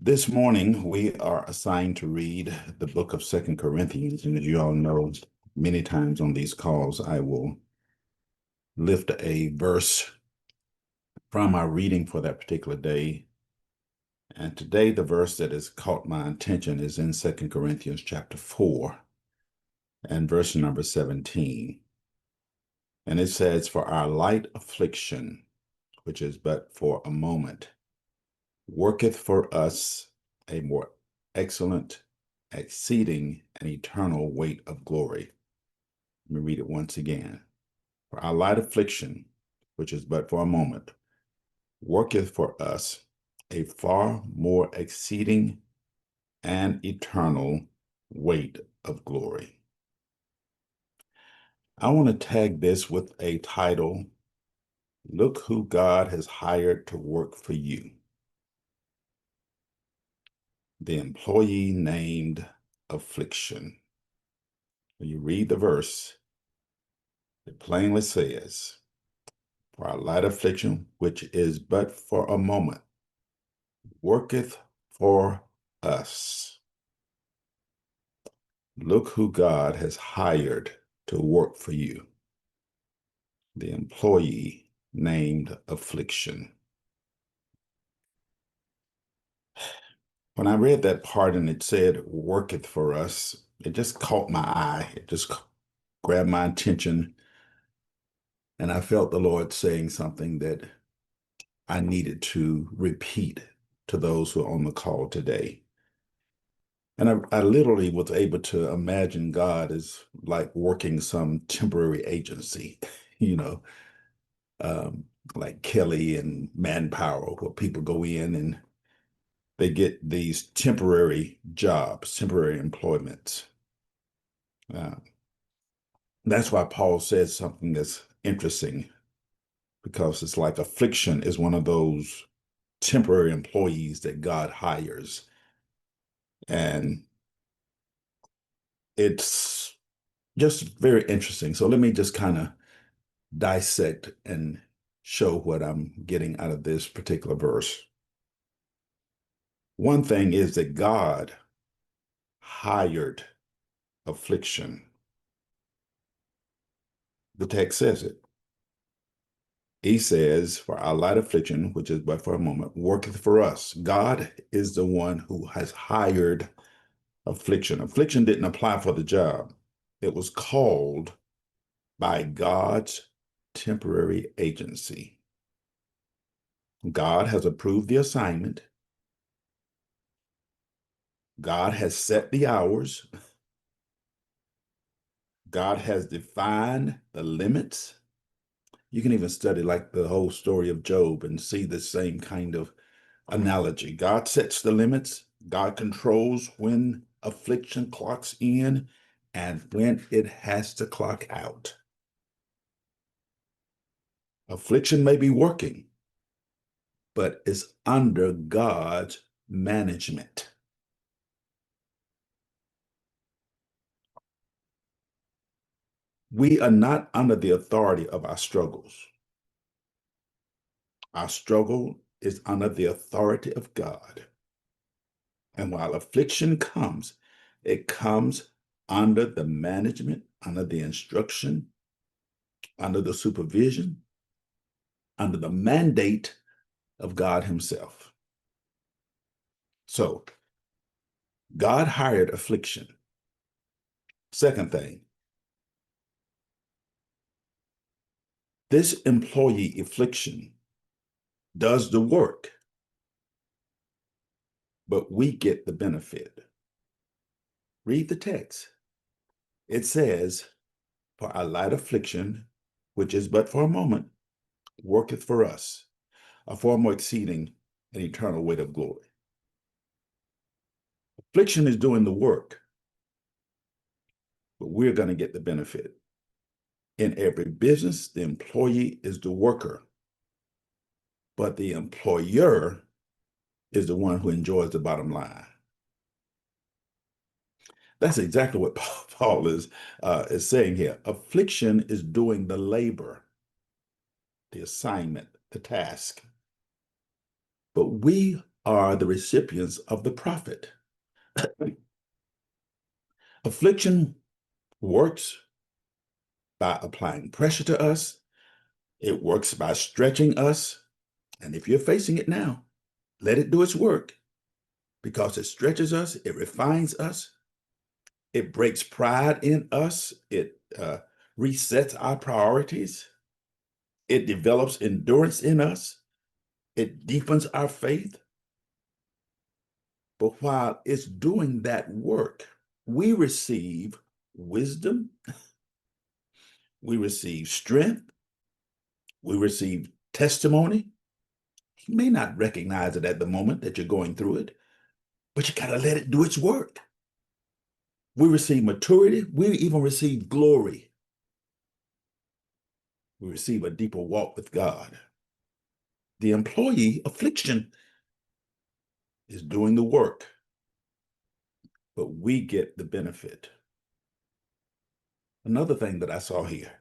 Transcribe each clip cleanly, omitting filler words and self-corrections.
This morning, we are assigned to read the book of Second Corinthians. And as you all know, many times on these calls, I will lift a verse from our reading for that particular day. And today, the verse that has caught my attention is in Second Corinthians chapter 4 and verse number 17. And it says, "For our light affliction, which is but for a moment, worketh for us a more excellent, exceeding, and eternal weight of glory." Let me read it once again. "For our light affliction, which is but for a moment, worketh for us a far more exceeding and eternal weight of glory." I want to tag this with a title: "Look Who God Has Hired to Work for You." The employee named Affliction. When you read the verse, it plainly says, "For our light affliction, which is but for a moment, worketh for us." Look who God has hired to work for you. The employee named Affliction. When I read that part and it said worketh for us, it just caught my eye. It just grabbed my attention. And I felt the Lord saying something that I needed to repeat to those who are on the call today. And I literally was able to imagine God as like working some temporary agency, you know, um, like Kelly and Manpower, where people go in and they get these temporary jobs, temporary employments. Uh, that's why Paul says something that's interesting, because it's like affliction is one of those temporary employees that God hires. And it's just very interesting. So let me just kind of dissect and show what I'm getting out of this particular verse. One thing is that God hired affliction. The text says it. He says, "For our light affliction, which is but for a moment, worketh for us." God is the one who has hired affliction. Affliction didn't apply for the job. It was called by God's temporary agency. God has approved the assignment. God has set the hours. God has defined the limits. You can even study like the whole story of Job and see the same kind of analogy. God sets the limits. God controls when affliction clocks in and when it has to clock out. Affliction may be working, but it's under God's management. We are not under the authority of our struggles. Our struggle is under the authority of God. And while affliction comes, it comes under the management, under the instruction, under the supervision, under the mandate of God Himself. So, God hired affliction. Second thing, this employee affliction does the work, but we get the benefit. Read the text. It says, "For our light affliction, which is but for a moment, worketh for us a far more exceeding and eternal weight of glory." Affliction is doing the work, but we're going to get the benefit. In every business, the employee is the worker, but the employer is the one who enjoys the bottom line. That's exactly what Paul is saying here. Affliction is doing the labor, the assignment, the task. But we are the recipients of the prophet. Affliction works by applying pressure to us. It works by stretching us. And if you're facing it now, let it do its work because it stretches us, it refines us, it breaks pride in us, it resets our priorities, it develops endurance in us, it deepens our faith. But while it's doing that work, we receive wisdom, we receive strength, we receive testimony. You may not recognize it at the moment that you're going through it, but you got to let it do its work. We receive maturity. We even receive glory. We receive a deeper walk with God. The employee affliction is doing the work, but we get the benefit. Another thing that I saw here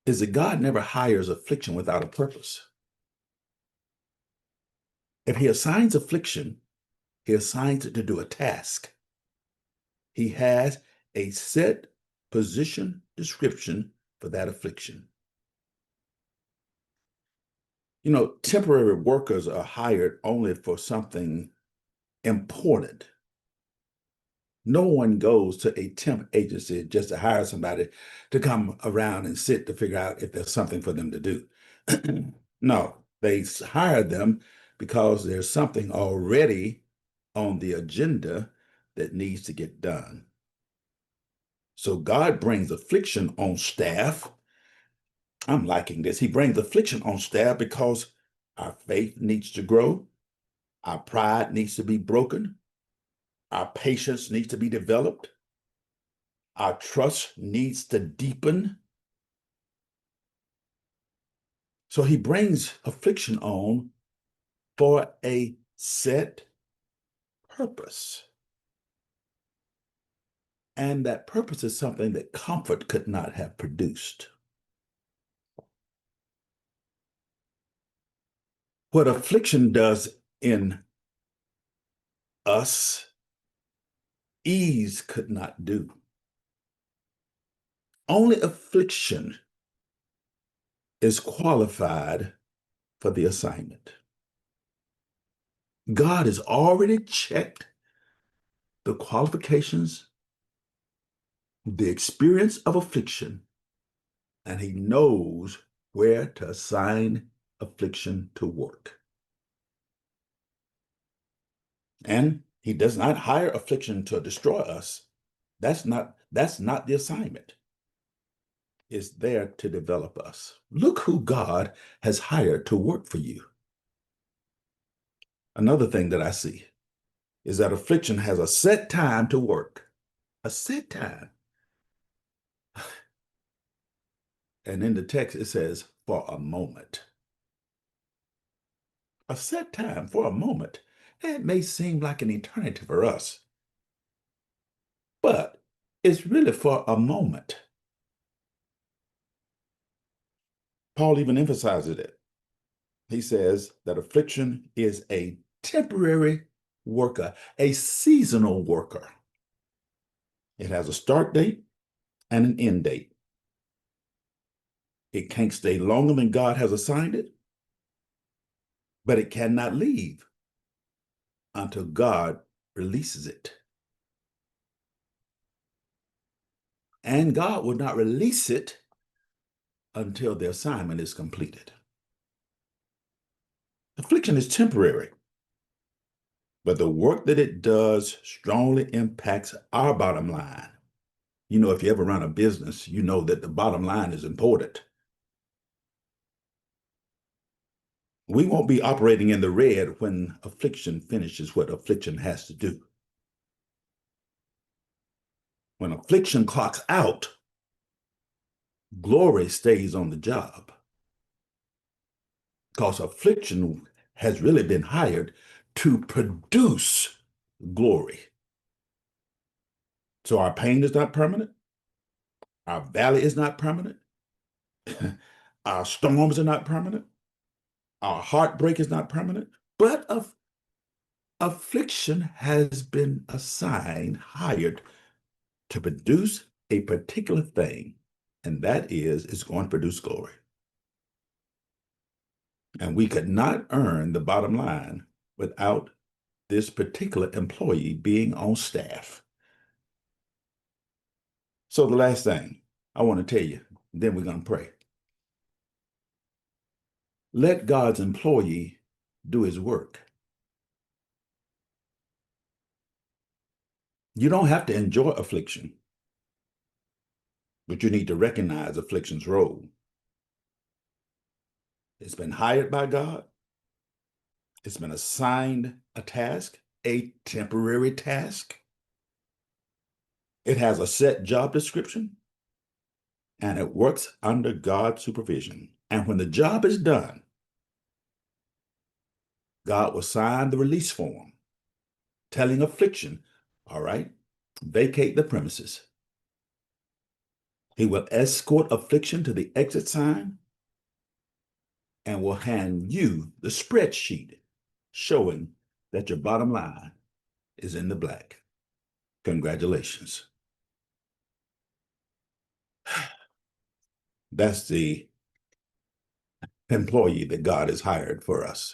is that God never hires affliction without a purpose. If he assigns affliction, he assigns it to do a task. He has a set position description for that affliction. You know, temporary workers are hired only for something important. No one goes to a temp agency just to hire somebody to come around and sit to figure out if there's something for them to do. No, they hire them because there's something already on the agenda that needs to get done. So God brings affliction on staff. I'm liking this. He brings affliction on staff because our faith needs to grow, our pride needs to be broken, our patience needs to be developed, our trust needs to deepen. So he brings affliction on for a set purpose. And that purpose is something that comfort could not have produced. What affliction does in us, ease could not do. Only affliction is qualified for the assignment. God has already checked the qualifications, the experience of affliction, and he knows where to assign affliction to work. And he does not hire affliction to destroy us. That's not the assignment. It's there to develop us. Look who God has hired to work for you. Another thing that I see is that affliction has a set time to work, a set time. And in the text, it says, for a moment. A set time for a moment. It may seem like an eternity for us, but it's really for a moment. Paul even emphasizes it. He says that affliction is a temporary worker, a seasonal worker. It has a start date and an end date. It can't stay longer than God has assigned it, but it cannot leave until God releases it. And God will not release it until the assignment is completed. Affliction is temporary, but the work that it does strongly impacts our bottom line. You know, if you ever run a business, you know that the bottom line is important. We won't be operating in the red when affliction finishes what affliction has to do. When affliction clocks out, glory stays on the job. Because affliction has really been hired to produce glory. So our pain is not permanent. Our valley is not permanent. Our storms are not permanent. Our heartbreak is not permanent. But affliction has been assigned, hired to produce a particular thing, and that is it's going to produce glory. And we could not earn the bottom line without this particular employee being on staff. So the last thing I want to tell you, then we're going to pray. Let God's employee do his work. You don't have to enjoy affliction, but you need to recognize affliction's role. It's been hired by God. It's been assigned a task, a temporary task. It has a set job description, and it works under God's supervision. And when the job is done, God will sign the release form telling affliction, all right, vacate the premises. He will escort affliction to the exit sign and will hand you the spreadsheet showing that your bottom line is in the black. Congratulations. That's the employee that God has hired for us.